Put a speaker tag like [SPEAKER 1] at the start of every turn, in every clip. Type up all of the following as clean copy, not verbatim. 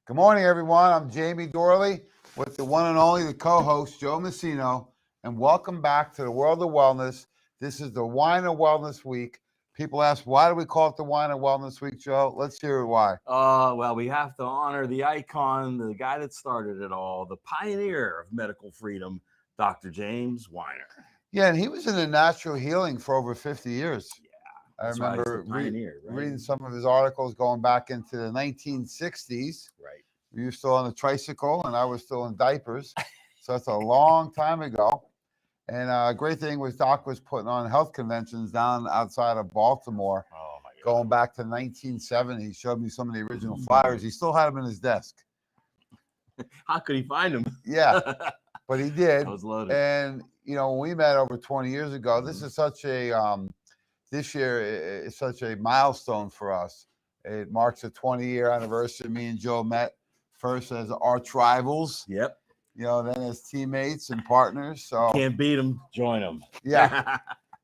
[SPEAKER 1] Good morning, everyone. I'm Jamie Dorley with the one and only, the co-host, Joe Messino, and welcome back to the World of Wellness. This is the Wine and Wellness Week. People ask, why do we call it the Wine and Wellness Week, Joe? Let's hear why.
[SPEAKER 2] Well, we have to honor the icon, the guy that started it all, the pioneer of medical freedom, Dr. James Weiner.
[SPEAKER 1] Yeah, and he was in the natural healing for over 50 years. I
[SPEAKER 2] That's why he's the
[SPEAKER 1] remember
[SPEAKER 2] pioneer, right?
[SPEAKER 1] reading some of his articles going back into the 1960s.
[SPEAKER 2] Right.
[SPEAKER 1] You were still on a tricycle, and I was still in diapers. So that's a long time ago. And a great thing was Doc was putting on health conventions down outside of Baltimore.
[SPEAKER 2] Oh my God.
[SPEAKER 1] Going back to 1970. He showed me some of the original flyers. He still had them in his desk.
[SPEAKER 2] How could he find him?
[SPEAKER 1] Yeah, but he did.
[SPEAKER 2] That was loaded.
[SPEAKER 1] And, you know, when we met over 20 years ago, this is such a, this year is such a milestone for us. It marks a 20-year anniversary. Me and Joe met first as arch rivals,
[SPEAKER 2] Yep.
[SPEAKER 1] you know, then as teammates and partners. So
[SPEAKER 2] Can't beat him, join him.
[SPEAKER 1] yeah.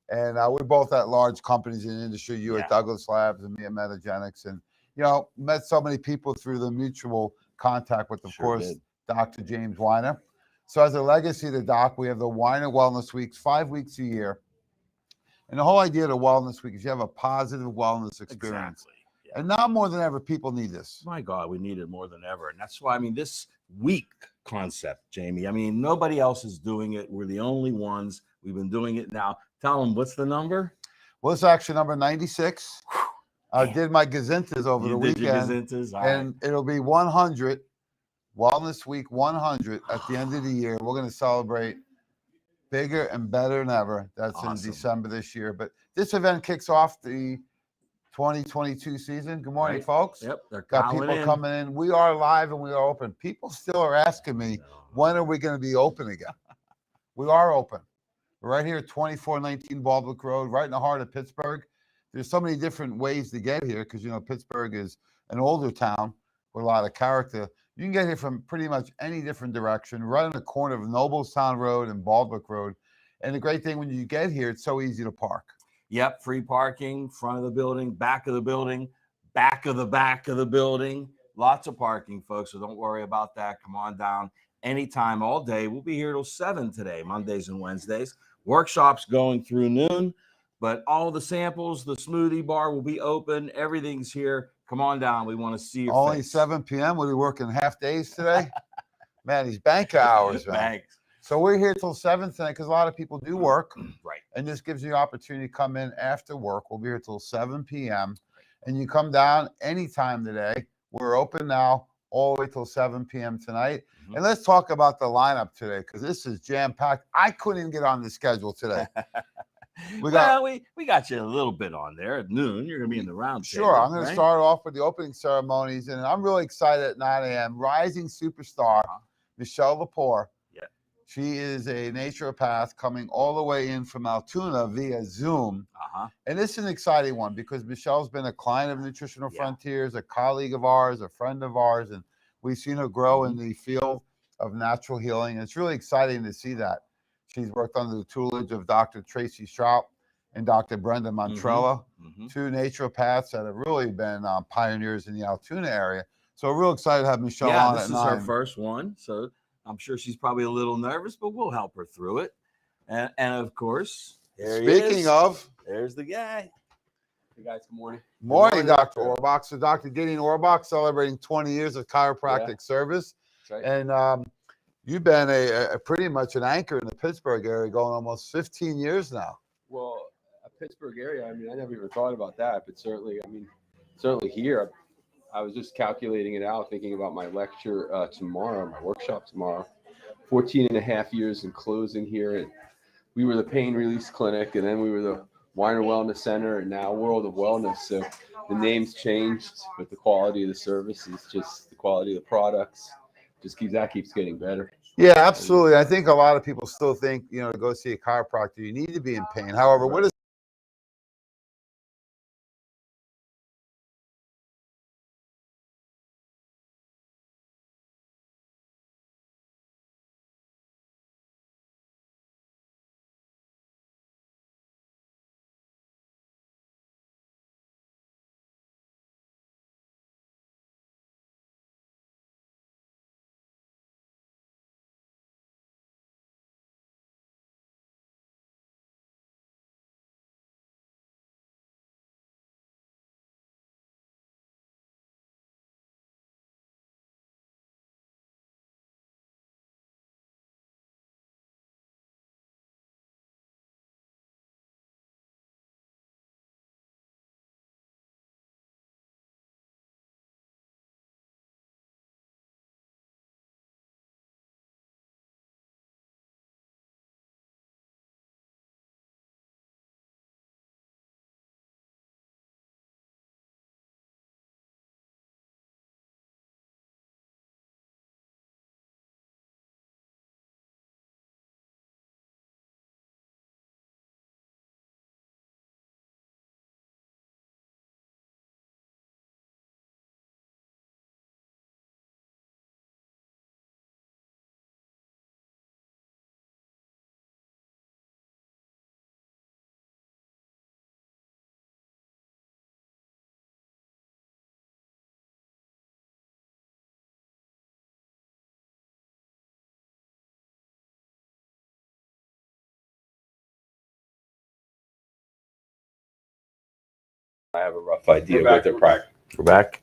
[SPEAKER 1] And we're both at large companies in the industry. You
[SPEAKER 2] Yeah.
[SPEAKER 1] at Douglas Labs and me at Metagenics. And, you know, met so many people through the mutual contact with, of
[SPEAKER 2] Sure
[SPEAKER 1] course,
[SPEAKER 2] did.
[SPEAKER 1] Dr. James Weiner. So as a legacy to Doc, we have the Weiner Wellness Weeks, 5 weeks a year. And the whole idea of the Wellness Week is you have a positive wellness experience.
[SPEAKER 2] Exactly. Yeah.
[SPEAKER 1] And now more than ever, people need this.
[SPEAKER 2] My God, we need it more than ever. And that's why, I mean, this week concept, Jamie, I mean, nobody else is doing it. We're the only ones. We've been doing it now. Tell them, what's the number?
[SPEAKER 1] Well, it's actually number 96. I did my gazintas over the
[SPEAKER 2] You did your
[SPEAKER 1] weekend.
[SPEAKER 2] gazintas? All
[SPEAKER 1] And it'll be 100, Wellness Week 100 at the end of the year. We're going to celebrate bigger and better than ever. That's
[SPEAKER 2] Awesome.
[SPEAKER 1] in December this year. But this event kicks off the 2022 season. Good morning,
[SPEAKER 2] Right.
[SPEAKER 1] folks.
[SPEAKER 2] Yep, they're
[SPEAKER 1] Got
[SPEAKER 2] calling
[SPEAKER 1] people
[SPEAKER 2] in.
[SPEAKER 1] coming in. We are live and we are open. People still are asking me, when are we going to be open again? We are open. We're right here at 2419 Baldwick Road, right in the heart of Pittsburgh. There's so many different ways to get here because, you know, Pittsburgh is an older town with a lot of character. You can get here from pretty much any different direction, right on the corner of Noblestown Road and Baldwick Road. And the great thing, when you get here, it's so easy to park.
[SPEAKER 2] Yep, free parking, front of the building, back of the building, back of the building. Lots of parking, folks, so don't worry about that. Come on down anytime, all day. We'll be here till 7 today, Mondays and Wednesdays. Workshops going through noon, but all the samples, the smoothie bar will be open. Everything's here. Come on down. We want to see your
[SPEAKER 1] Only
[SPEAKER 2] face.
[SPEAKER 1] 7 p.m. We'll be working half days today. Man, these bank hours, man.
[SPEAKER 2] Thanks.
[SPEAKER 1] So we're here till 7 tonight because a lot of people do work.
[SPEAKER 2] Right.
[SPEAKER 1] And this gives you the opportunity to come in after work. We'll be here till 7 p.m. And you come down anytime today. We're open now all the way till 7 p.m. tonight.
[SPEAKER 2] Mhm.
[SPEAKER 1] And let's talk about the lineup today because this is jam-packed. I couldn't even get on the schedule today.
[SPEAKER 2] We got you a little bit on there at noon. You're going to be in the round
[SPEAKER 1] Sure.
[SPEAKER 2] table,
[SPEAKER 1] I'm going
[SPEAKER 2] right?
[SPEAKER 1] to start off with the opening ceremonies. And I'm really excited at 9 a.m. Rising superstar, Michelle Lepore.
[SPEAKER 2] Yeah.
[SPEAKER 1] She is a naturopath coming all the way in from Altoona via Zoom.
[SPEAKER 2] Uh-huh.
[SPEAKER 1] And this is an exciting one because Michelle's been a client of Nutritional
[SPEAKER 2] Yeah.
[SPEAKER 1] Frontiers, a colleague of ours, a friend of ours, and we've seen her grow in the field of natural healing. And it's really exciting to see that. She's worked under the tutelage of Dr. Tracy Strout and Dr. Brenda Montrella, two naturopaths that have really been pioneers in the Altoona area. So we're real excited to have Michelle on
[SPEAKER 2] this
[SPEAKER 1] at
[SPEAKER 2] is
[SPEAKER 1] 9.
[SPEAKER 2] her first one, so I'm sure she's probably a little nervous, but we'll help her through it. And of course,
[SPEAKER 1] Speaking of,
[SPEAKER 2] there's the guy.
[SPEAKER 3] Hey guys, good morning.
[SPEAKER 1] morning, Dr. Orbach. So Dr. Gideon Orbach celebrating 20 years of chiropractic service.
[SPEAKER 3] That's right.
[SPEAKER 1] And you've been a pretty much an anchor in the Pittsburgh area going almost 15 years now.
[SPEAKER 3] Well, a Pittsburgh area, I mean, I never even thought about that, but certainly here, I was just calculating it out, thinking about my lecture tomorrow, my workshop tomorrow. 14 and a half years in closing here. And we were the pain release clinic, and then we were the Weiner Wellness Center, and now World of Wellness. So the name's changed, but the quality of the service is just the quality of the products. Just keeps getting better.
[SPEAKER 1] Yeah, absolutely. I think a lot of people still think, you know, to go see a chiropractor, you need to be in pain. However, what is
[SPEAKER 3] have a rough idea of what they're practicing.
[SPEAKER 2] We're back.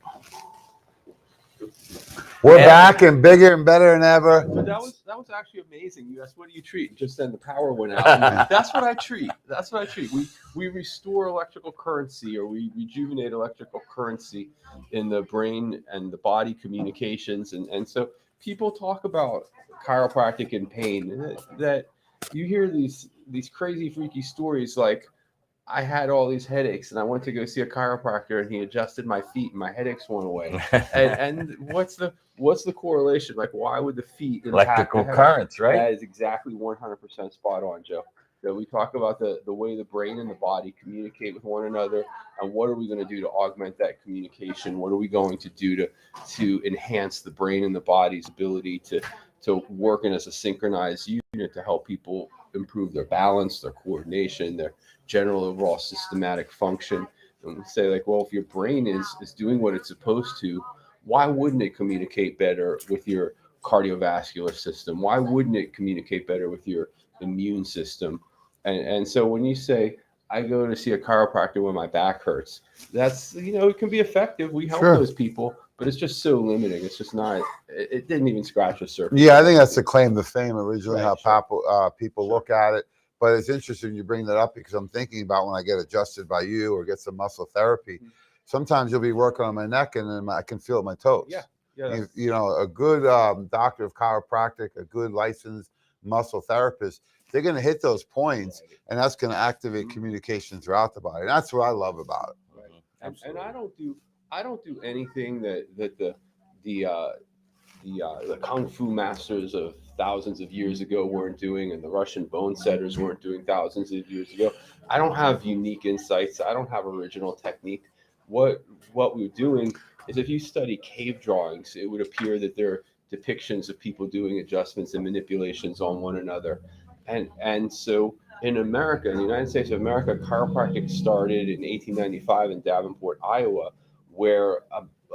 [SPEAKER 1] We're
[SPEAKER 2] Yeah.
[SPEAKER 1] back and bigger and better than ever.
[SPEAKER 3] But that was actually amazing. You asked, what do you treat? Just then the power went out. That's what I treat. That's what I treat. We restore electrical currency, or we rejuvenate electrical currency in the brain and the body communications. And so people talk about chiropractic and pain. That you hear these crazy, freaky stories like, I had all these headaches and I went to go see a chiropractor and he adjusted my feet and my headaches went away. And what's the correlation? Like, why would the feet impact
[SPEAKER 2] Electrical
[SPEAKER 3] the headache?
[SPEAKER 2] currents, right?
[SPEAKER 3] That is exactly 100% spot on, Joe. That we talk about the way the brain and the body communicate with one another, and what are we going to do to augment that communication? What are we going to do to enhance the brain and the body's ability to work in as a synchronized unit to help people improve their balance, their coordination, their general overall systematic function. And we say, like, well, if your brain is doing what it's supposed to, why wouldn't it communicate better with your cardiovascular system? Why wouldn't it communicate better with your immune system? And so when you say, I go to see a chiropractor when my back hurts, that's, it can be effective. We help those people, but it's just so limiting. It's just not, it didn't even scratch the surface.
[SPEAKER 1] Yeah, I think that's the claim to fame originally,
[SPEAKER 3] Right,
[SPEAKER 1] how people look at it. But it's interesting you bring that up, because I'm thinking about when I get adjusted by you or get some muscle therapy. Sometimes you'll be working on my neck and then I can feel it in my toes.
[SPEAKER 3] Yeah.
[SPEAKER 1] A good doctor of chiropractic, a good licensed muscle therapist, they're going to hit those points, and that's going to activate communication throughout the body. And that's what I love about it.
[SPEAKER 3] Right. And I don't do anything that the kung fu masters of thousands of years ago weren't doing, and the Russian bone setters weren't doing thousands of years ago. I don't have unique insights. I don't have original technique. What we're doing is, if you study cave drawings, it would appear that there are depictions of people doing adjustments and manipulations on one another. And so in America, in the United States of America, chiropractic started in 1895 in Davenport, Iowa, where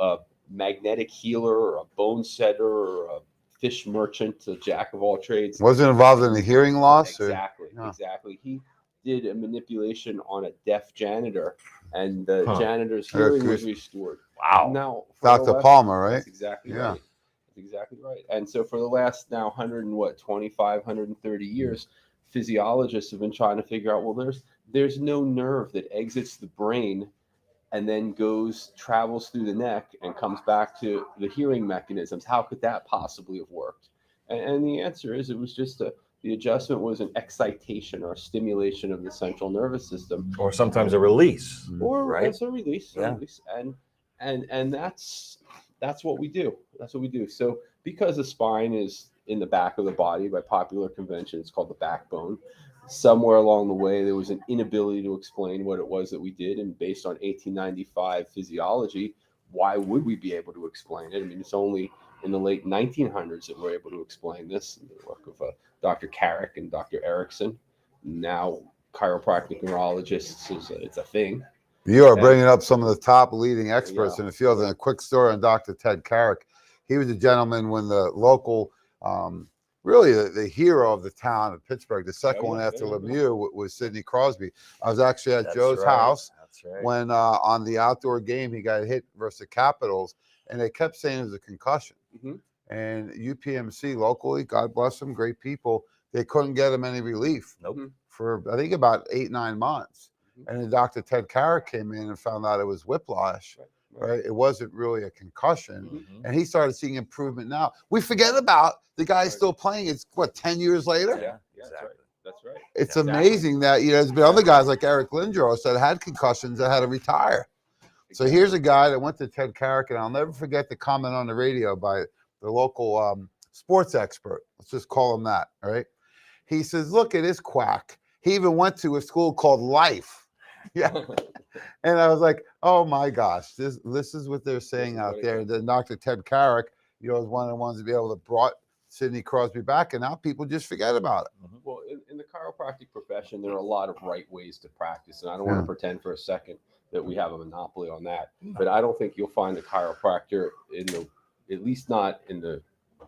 [SPEAKER 3] a magnetic healer or a bone setter or a fish merchant, a jack of all trades.
[SPEAKER 1] Wasn't involved in the hearing loss?
[SPEAKER 3] Exactly. He did a manipulation on a deaf janitor, and the janitor's hearing was restored.
[SPEAKER 2] Wow.
[SPEAKER 3] Now,
[SPEAKER 1] Dr. Palmer, right?
[SPEAKER 3] That's exactly right. That's exactly right. And so for the last now 130 years, physiologists have been trying to figure out, well, there's no nerve that exits the brain and then travels through the neck and comes back to the hearing mechanisms. How could that possibly have worked? And the answer is, it was just the adjustment was an excitation or a stimulation of the central nervous system,
[SPEAKER 2] Or sometimes a release.
[SPEAKER 3] or
[SPEAKER 2] right?
[SPEAKER 3] It's a release. And that's what we do. That's what we do. So because the spine is in the back of the body, by popular convention, it's called the backbone. Somewhere along the way, there was an inability to explain what it was that we did. And based on 1895 physiology, why would we be able to explain it? I mean, it's only in the late 1900s that we're able to explain this. The work of Dr. Carrick and Dr. Erickson. Now, chiropractic neurologists, it's a thing.
[SPEAKER 1] You are bringing up some of the top leading experts in the field. And a quick story on Dr. Ted Carrick. He was a gentleman when the local, really the hero of the town of Pittsburgh, the second one after Lemieux, was Sidney Crosby. I was actually at Joe's house when on the outdoor game he got hit versus the Capitals, and they kept saying it was a concussion. And UPMC locally, God bless them, great people, they couldn't get him any relief for, I think, about 8-9 months. And then Dr. Ted Carrick came in and found out it was whiplash. Right? It wasn't really a concussion. And he started seeing improvement now. We forget about the guy still playing. It's 10 years later?
[SPEAKER 3] Yeah, exactly. That's right.
[SPEAKER 1] It's amazing that, there's been other guys like Eric Lindros that had concussions that had to retire. So here's a guy that went to Ted Carrick, and I'll never forget the comment on the radio by the local sports expert. Let's just call him that, all right? He says, look at this quack. He even went to a school called Life. Yeah. And I was like, oh my gosh, this is what they're saying out there. Then Dr. Ted Carrick, is one of the ones to be able to brought Sidney Crosby back, and now people just forget about it.
[SPEAKER 3] Well, in the chiropractic profession, there are a lot of right ways to practice, and I don't want to pretend for a second that we have a monopoly on that. But I don't think you'll find a chiropractor at least not in the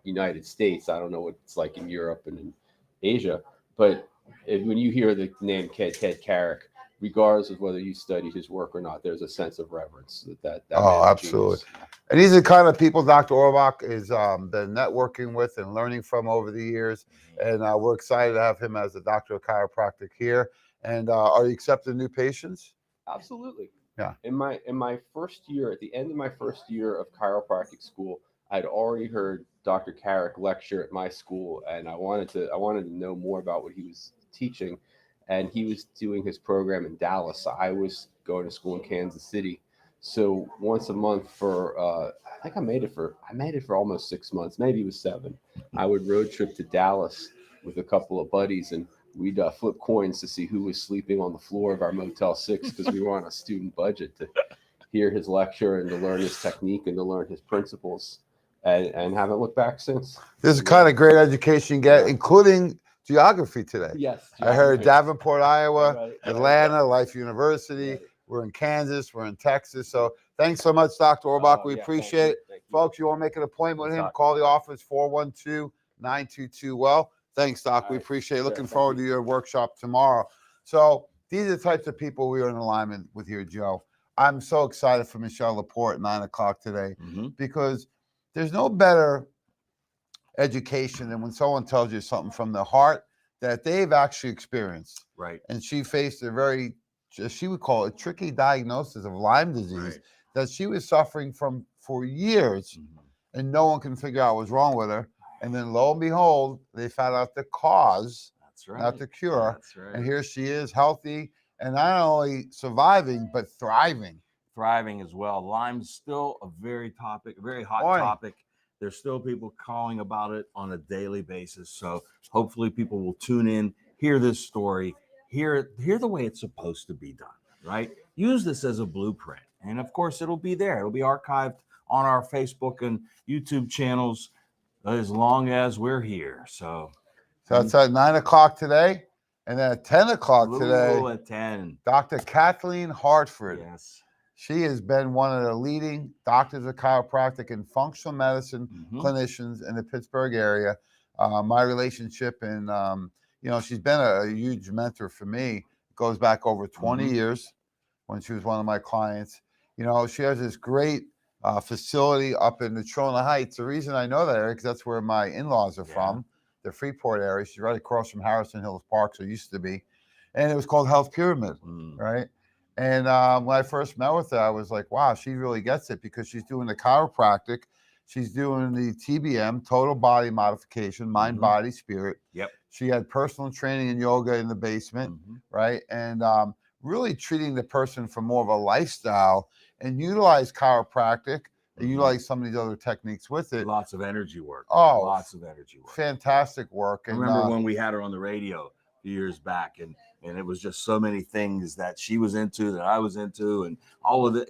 [SPEAKER 3] United States. I don't know what it's like in Europe and in Asia, but when you hear the name Ted Carrick, regardless of whether you studied his work or not, there's a sense of reverence that
[SPEAKER 1] Oh,
[SPEAKER 3] man is a
[SPEAKER 1] absolutely.
[SPEAKER 3] genius.
[SPEAKER 1] And these are the kind of people Dr. Orbach is been networking with and learning from over the years. And we're excited to have him as a doctor of chiropractic here. And are you accepting new patients?
[SPEAKER 3] Absolutely.
[SPEAKER 1] Yeah.
[SPEAKER 3] In my first year, at the end of my first year of chiropractic school, I'd already heard Dr. Carrick lecture at my school, and I wanted to know more about what he was teaching. And he was doing his program in Dallas. I was going to school in Kansas City. So once a month for I think I made it for almost 6 months, maybe it was 7. I would road trip to Dallas with a couple of buddies, and we'd flip coins to see who was sleeping on the floor of our Motel 6 because we were on a student budget to hear his lecture and to learn his technique and to learn his principles, and haven't looked back since.
[SPEAKER 1] This is the kind of great education you get,
[SPEAKER 3] Yeah.
[SPEAKER 1] including geography today.
[SPEAKER 3] Yes.
[SPEAKER 1] I heard Davenport, Iowa,
[SPEAKER 3] Right.
[SPEAKER 1] Atlanta, Life University.
[SPEAKER 3] Right.
[SPEAKER 1] We're in Kansas. We're in Texas. So thanks so much, Dr. Orbach. We appreciate it.
[SPEAKER 3] Thank you.
[SPEAKER 1] Folks, you want to make an appointment with him,
[SPEAKER 3] Thanks,
[SPEAKER 1] call the office 412-922-WELL. Thanks, Doc.
[SPEAKER 3] All
[SPEAKER 1] We
[SPEAKER 3] right.
[SPEAKER 1] appreciate it.
[SPEAKER 3] Sure.
[SPEAKER 1] Looking
[SPEAKER 3] Thank
[SPEAKER 1] forward
[SPEAKER 3] you.
[SPEAKER 1] to your workshop tomorrow. So these are the types of people we are in alignment with here, Joe. I'm so excited for Michelle Laporte at 9 o'clock today because there's no better education than when someone tells you something from the heart that they've actually experienced.
[SPEAKER 2] Right.
[SPEAKER 1] And she faced a very, she would call it, tricky diagnosis of Lyme disease
[SPEAKER 2] Right.
[SPEAKER 1] that she was suffering from for years, and no one can figure out what's wrong with her. And then lo and behold, they found out the cause,
[SPEAKER 2] That's right.
[SPEAKER 1] not the cure.
[SPEAKER 2] That's right.
[SPEAKER 1] And here she is, healthy and not only surviving but thriving.
[SPEAKER 2] Thriving as well. Lyme's still a very hot
[SPEAKER 1] Boy.
[SPEAKER 2] topic. There's still people calling about it on a daily basis. So hopefully people will tune in, hear this story, hear the way it's supposed to be done, right? Use this as a blueprint. And of course, it'll be there. It'll be archived on our Facebook and YouTube channels as long as we're here. So
[SPEAKER 1] So it's at 9 o'clock today. And then at 10 o'clock today,
[SPEAKER 2] at 10.
[SPEAKER 1] Dr. Kathleen Hartford.
[SPEAKER 2] Yes.
[SPEAKER 1] She has been one of the leading doctors of chiropractic and functional medicine clinicians in the Pittsburgh area. My relationship and, she's been a huge mentor for me. It goes back over 20 years when she was one of my clients. She has this great facility up in the Natrona Heights. The reason I know that area because that's where my in-laws are from, the Freeport area. She's right across from Harrison Hills Park, so it used to be. And it was called Health Pyramid, right? And when I first met with her, I was like, wow, she really gets it because she's doing the chiropractic. She's doing the TBM, total body modification, mind, body, spirit.
[SPEAKER 2] Yep.
[SPEAKER 1] She had personal training in yoga in the basement, right? And really treating the person for more of a lifestyle and utilize chiropractic and utilize some of these other techniques with it.
[SPEAKER 2] Lots of energy work.
[SPEAKER 1] Oh,
[SPEAKER 2] lots of energy work.
[SPEAKER 1] Fantastic work.
[SPEAKER 2] I
[SPEAKER 1] And
[SPEAKER 2] remember when we had her on the radio a few years back, and it was just so many things that she was into that I was into, and all of it,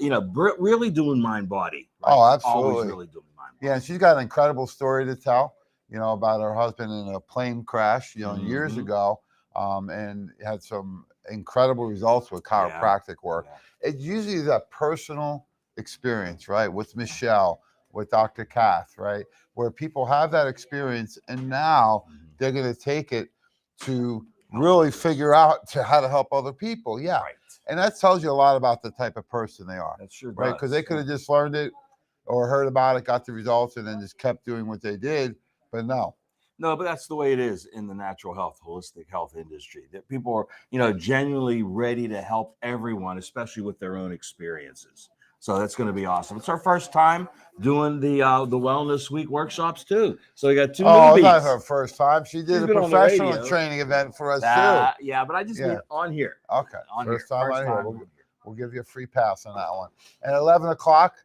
[SPEAKER 2] really doing mind body. Right?
[SPEAKER 1] Oh, absolutely.
[SPEAKER 2] Always really doing mind body.
[SPEAKER 1] Yeah, and she's got an incredible story to tell, about her husband in a plane crash, years ago, and had some incredible results with chiropractic work.
[SPEAKER 2] Yeah.
[SPEAKER 1] It's usually that personal experience, right, with Michelle, with Dr. Kath, right, where people have that experience, and now they're going to take it to really figure out how to help other people. Yeah.
[SPEAKER 2] Right.
[SPEAKER 1] And that tells you a lot about the type of person they are.
[SPEAKER 2] That sure
[SPEAKER 1] Right.
[SPEAKER 2] does.
[SPEAKER 1] Because they could have just learned it or heard about it, got the results, and then just kept doing what they did. But no.
[SPEAKER 2] No, but that's the way it is in the natural health, holistic health industry, that people are, genuinely ready to help everyone, especially with their own experiences. So that's going to be awesome. It's our first time doing the Wellness Week workshops too. So we got 2
[SPEAKER 1] Oh,
[SPEAKER 2] newbies.
[SPEAKER 1] not her first time. She did
[SPEAKER 2] She's
[SPEAKER 1] a
[SPEAKER 2] been on the
[SPEAKER 1] professional
[SPEAKER 2] radio.
[SPEAKER 1] training event for us too.
[SPEAKER 2] Yeah, but I just mean on here.
[SPEAKER 1] Okay.
[SPEAKER 2] On
[SPEAKER 1] First
[SPEAKER 2] here.
[SPEAKER 1] time
[SPEAKER 2] First
[SPEAKER 1] on here.
[SPEAKER 2] time.
[SPEAKER 1] We'll give you a free pass on that one. At 11 o'clock,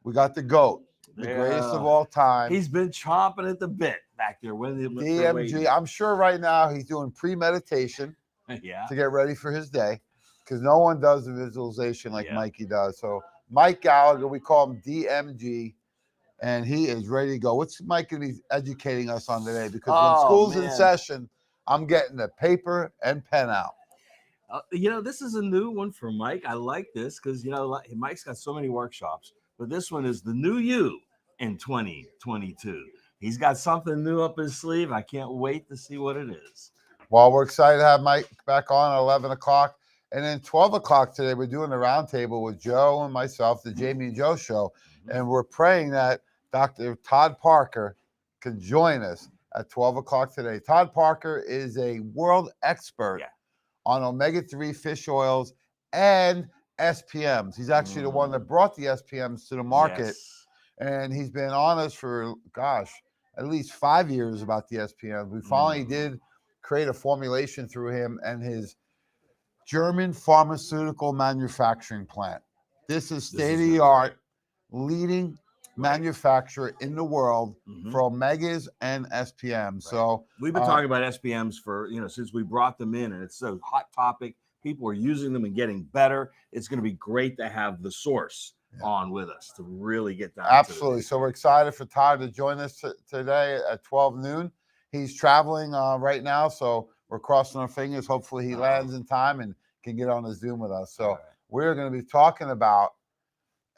[SPEAKER 1] we got the GOAT, the greatest of all time.
[SPEAKER 2] He's been chomping at the bit back there.
[SPEAKER 1] DMG. I'm sure right now he's doing pre-meditation
[SPEAKER 2] Yeah.
[SPEAKER 1] to get ready for his day because no one does the visualization like
[SPEAKER 2] Yeah.
[SPEAKER 1] Mikey does. So Mike Gallagher, we call him DMG, and he is ready to go. What's Mike going to be educating us on today? Because when school's in session, I'm getting the paper and pen out.
[SPEAKER 2] This is a new one for Mike. I like this because, Mike's got so many workshops, but this one is the new you in 2022. He's got something new up his sleeve. I can't wait to see what it is.
[SPEAKER 1] Well, we're excited to have Mike back on at 11 o'clock. And then 12 o'clock today, we're doing the roundtable with Joe and myself, the Jamie and Joe show. And we're praying that Dr. Todd Parker can join us at 12 o'clock today. Todd Parker is a world expert on omega-3 fish oils and SPMs. He's actually the one that brought the SPMs to the market.
[SPEAKER 2] Yes.
[SPEAKER 1] And he's been on us for, gosh, at least 5 years about the SPMs. We finally did create a formulation through him and his German pharmaceutical manufacturing plant. This is state-of-the-art, leading manufacturer in the world for omegas and SPM. So
[SPEAKER 2] we've been talking about SPMs for, since we brought them in, and it's a hot topic. People are using them and getting better. It's going to be great to have the source on with us to really get down.
[SPEAKER 1] Absolutely. So we're excited for Todd to join us today at 12 noon. He's traveling right now, so we're crossing our fingers. Hopefully he lands in time and can get on the Zoom with us. So we're going to be talking about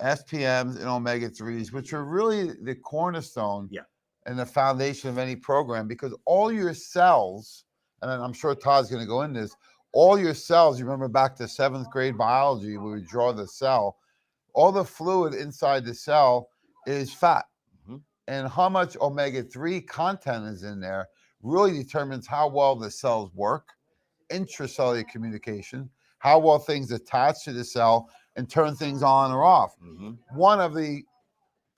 [SPEAKER 1] SPMs and omega-3s, which are really the cornerstone and the foundation of any program, because all your cells, and I'm sure Todd's going to go in this, all your cells, you remember back to 7th grade biology, where we draw the cell, all the fluid inside the cell is fat. And how much omega-3 content is in there really determines how well the cells work, intracellular communication, how well things attach to the cell and turn things on or off. One of the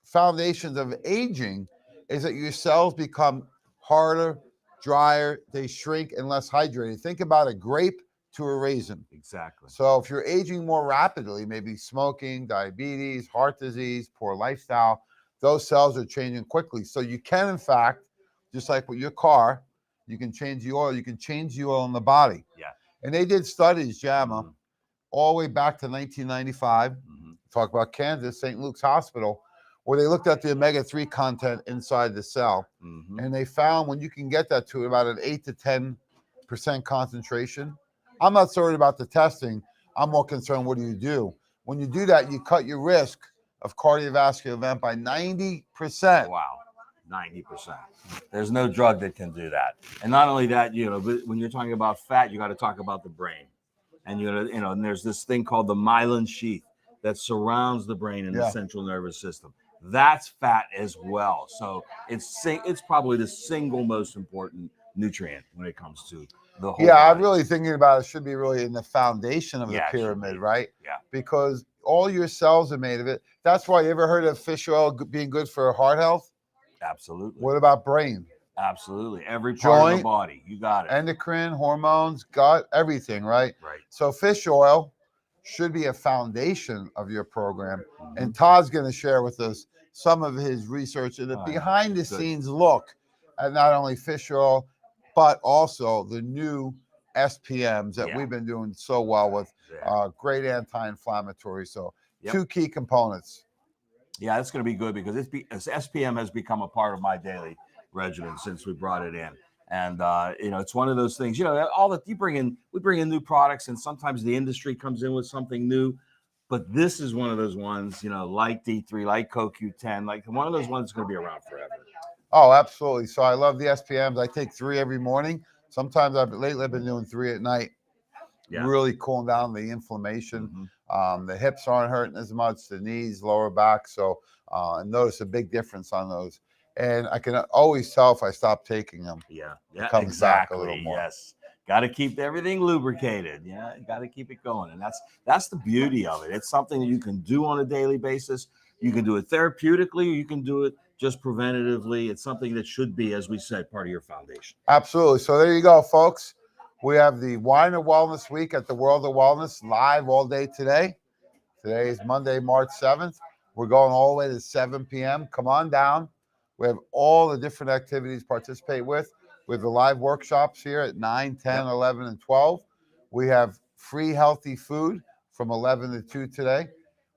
[SPEAKER 1] foundations of aging is that your cells become harder, drier, they shrink and less hydrated. Think about a grape to a raisin.
[SPEAKER 2] Exactly.
[SPEAKER 1] So if you're aging more rapidly, maybe smoking, diabetes, heart disease, poor lifestyle, those cells are changing quickly. So you can, in fact, just like with your car, you can change the oil. You can change the oil in the body.
[SPEAKER 2] Yeah.
[SPEAKER 1] And they did studies, JAMA, all the way back to 1995. Talk about Kansas, St. Luke's Hospital, where they looked at the omega-3 content inside the cell. And they found when you can get that to about an 8 to 10% concentration. I'm not sorry about the testing. I'm more concerned, what do you do? When you do that, you cut your risk of cardiovascular event by 90%.
[SPEAKER 2] Wow. 90%. There's no drug that can do that. And not only that, but when you're talking about fat, you got to talk about the brain. And and there's this thing called the myelin sheath that surrounds the brain and the central nervous system. That's fat as well. So it's probably the single most important nutrient when it comes to the whole body.
[SPEAKER 1] I'm really thinking about it should be really in the foundation of the pyramid, right?
[SPEAKER 2] Yeah.
[SPEAKER 1] Because all your cells are made of it. That's why you ever heard of fish oil being good for heart health?
[SPEAKER 2] Absolutely.
[SPEAKER 1] What about brain?
[SPEAKER 2] Absolutely. Every part of the body. You got it.
[SPEAKER 1] Endocrine, hormones, gut, everything, right?
[SPEAKER 2] Right.
[SPEAKER 1] So fish oil should be a foundation of your program. And Todd's going to share with us some of his research and the behind the scenes look at not only fish oil, but also the new SPMs that we've been doing so well with. Great anti-inflammatory. So 2 key components.
[SPEAKER 2] Yeah, that's going to be good because SPM has become a part of my daily regimen since we brought it in. And it's one of those things, all that we bring in new products, and sometimes the industry comes in with something new, but this is one of those ones, like D3, like CoQ10, like one of those ones that's going to be around forever.
[SPEAKER 1] Oh, absolutely. So I love the SPMs. I take 3 every morning. Sometimes lately I've been doing 3 at night. Really cooling down the inflammation. The hips aren't hurting as much, the knees, lower back. So I notice a big difference on those. And I can always tell if I stop taking them.
[SPEAKER 2] Yeah,
[SPEAKER 1] it comes back a little more.
[SPEAKER 2] Yes. Got to keep everything lubricated. Yeah, got to keep it going. And that's the beauty of it. It's something that you can do on a daily basis. You can do it therapeutically, or you can do it just preventatively. It's something that should be, as we said, part of your foundation.
[SPEAKER 1] Absolutely. So there you go, folks. We have the Wine of Wellness Week at the World of Wellness live all day today. Today is Monday, March 7th. We're going all the way to 7 p.m. Come on down. We have all the different activities to participate with. We have the live workshops here at 9, 10, 11, and 12. We have free healthy food from 11 to 2 today.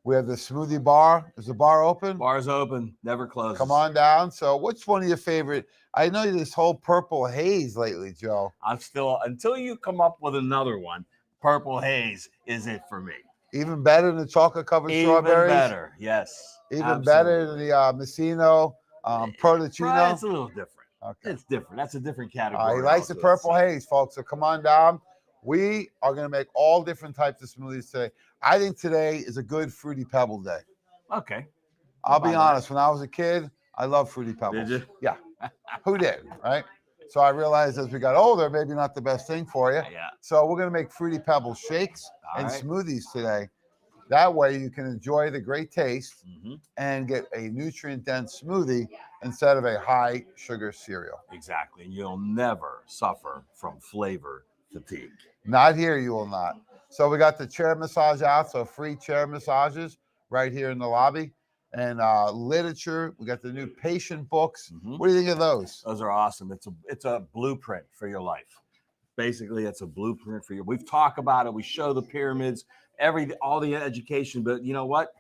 [SPEAKER 1] We have the smoothie bar. Is the bar open?
[SPEAKER 2] Bar's open, never closes.
[SPEAKER 1] Come on down. So what's one of your favorite? I know this whole purple haze lately, Joe.
[SPEAKER 2] I'm still, until you come up with another one, purple haze is it for me.
[SPEAKER 1] Even better than the chocolate covered strawberries?
[SPEAKER 2] Even better, yes.
[SPEAKER 1] Even better than the Messino Protocino?
[SPEAKER 2] It's a little different.
[SPEAKER 1] Okay.
[SPEAKER 2] It's different. That's a different category.
[SPEAKER 1] He likes the purple haze, folks. So come on down. We are going to make all different types of smoothies today. I think today is a good Fruity Pebble day.
[SPEAKER 2] Okay.
[SPEAKER 1] I'll be
[SPEAKER 2] Fine with that.
[SPEAKER 1] honest. When I was a kid, I loved Fruity Pebbles.
[SPEAKER 2] you?
[SPEAKER 1] Yeah. Who did? Right. So I realized as we got older, maybe not the best thing for you.
[SPEAKER 2] Yeah.
[SPEAKER 1] So we're going to make Fruity Pebble shakes
[SPEAKER 2] All
[SPEAKER 1] and
[SPEAKER 2] right.
[SPEAKER 1] smoothies today. That way you can enjoy the great taste
[SPEAKER 2] Mm-hmm.
[SPEAKER 1] and get a nutrient-dense smoothie instead of a high sugar cereal.
[SPEAKER 2] Exactly. And you'll never suffer from flavor fatigue.
[SPEAKER 1] Not here, you will not. So we got the chair massage out, so free chair massages right here in the lobby. And literature, we got the new patient books.
[SPEAKER 2] Mhm.
[SPEAKER 1] What do you think of those?
[SPEAKER 2] Those are awesome. It's a blueprint for your life. Basically, it's a blueprint for you. We've talked about it. We show the pyramids, all the education, but you know what?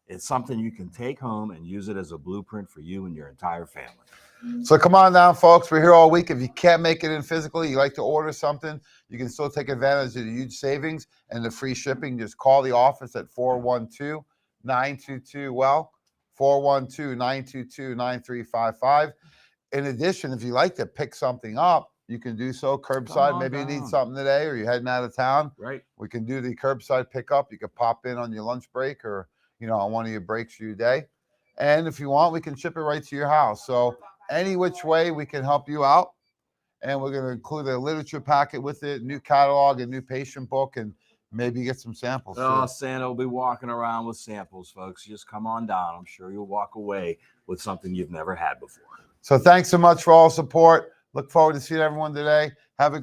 [SPEAKER 2] It's something you can take home and use it as a blueprint for you and your entire family.
[SPEAKER 1] So come on down, folks. We're here all week. If you can't make it in physically, you like to order something, you can still take advantage of the huge savings and the free shipping. Just call the office at 412-922-WELL, 412-922-9355. In addition, if you like to pick something up, you can do so curbside. Maybe you need
[SPEAKER 2] down.
[SPEAKER 1] something today or you're heading out of town.
[SPEAKER 2] Right.
[SPEAKER 1] We can do the curbside pickup. You can pop in on your lunch break or, on one of your breaks for your day. And if you want, we can ship it right to your house. So any which way we can help you out. And we're going to include a literature packet with it, new catalog, a new patient book, and maybe get some samples.
[SPEAKER 2] Oh,
[SPEAKER 1] too.
[SPEAKER 2] Santa will be walking around with samples, folks. Just come on down. I'm sure you'll walk away with something you've never had before.
[SPEAKER 1] So thanks so much for all support. Look forward to seeing everyone today. Have a great